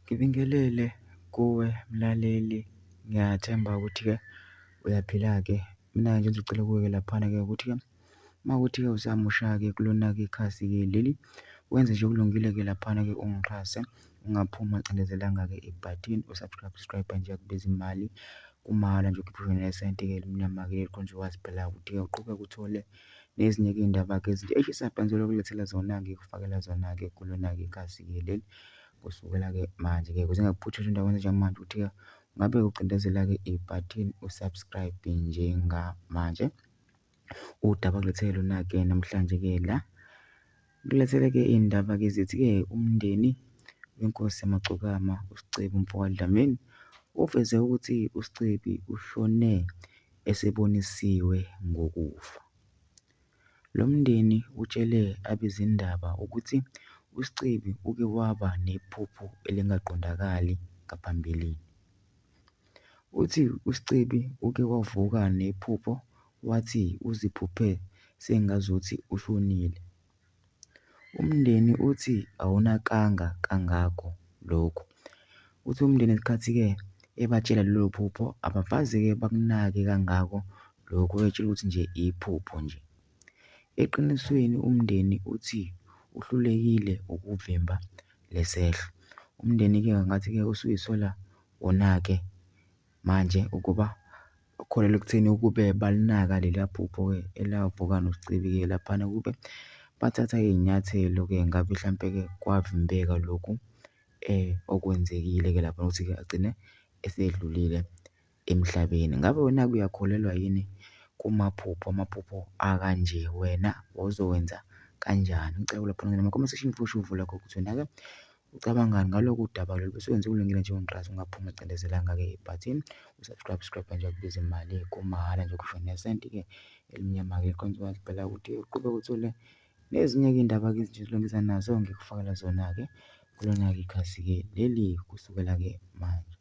Ngibingelele kuwe mlaleli, ngiyathemba ukuthi-ke uyaphila-ke. Mina-ke nje ngizocela kuwe-ke laphana-ke ukuthi-ke uma kuwukuthi-ke usamusha-ke kulona-ke ikhasi-ke leli, wenze nje okulungile-ke laphana-ke ungixhase, ungaphumi ungacindezelanga-ke ibhathini usubscribe nje akubizi imali, kumahhala nje ukhiphe nesenti-ke elimnyama-ke elikhonza ukwazi phela ukuthi-ke uqhubeke uthole nezinye-ke iy'ndaba-ke ezinje esisabhanzela ukulethela zona-ke ukufakela zona-ke kulona-ke ikhasi-ke leli. Kusukela-ke manje-ke ukuze ngingakuphutheli endaweni ezinjengamanje ukuthi-ke ngabe ucindezela-ke ibhathini usubscribe njengamanje. Udaba kulethele lona-ke namhlanje-ke la kulethele-ke iy'ndaba-ke zithi-ke umndeni wenkosi yamagcokama uSicebi Mfoka Dlamini uveze ukuthi uSicebi ushone esebonisiwe ngokufa. Lo mndeni utshele abezindaba ukuthi uSicebi uke waba nephupho elingaqondakali ngaphambilini. Uthi uSicebi uke wavuka nephupho wathi uziphuphe sengazuthi ushonile. Umndeni uthi awunakanga kangako lokhu. Uthi umndeni ngesikhathi-ke ebatshela lelo phupho abakaze-ke bakunake kangako lokhu, betshela ukuthi nje iphupho nje. Eqinisweni umndeni uthi uhlulekile ukuvimba le sehlo. Umndeni-ke ngathi-ke usuy'sola wona-ke manje ukuba ukholelwa ekutheni ukube balinaka leliya phupho-ke elavuka noSicebi-ke laphana, kube bathatha iy'nyathelo-ke ngabe hlampe-ke kwavimbeka lokhu okwenzekile-ke lapha ukuthi-ke agcine esedlulile emhlabeni. Ngabe wena-ke uyakholelwa yini kumaphupho, amaphupho akanje? Wena wawuzowenza kanjani? Ngicela lapha nama-comment section futhi usho uvo lakho ukuthi wena-ke ucabangani ngalolu daba lolu, bese wenza okulungile nje ungixhasa, ungaphumi ungacindezelanga-ke ibhathini usubscribe nje akubizi imali, kumahhala nje ukhiphe nesenti-ke elimnyama-ke elikhonza ukwazi phela ukuthi uqhubeke uthole nezinye-ke iy'ndaba-ke ezinje nazo ngikufakela zona-ke kulona-ke ikhasi-ke leli kusukela-ke manje.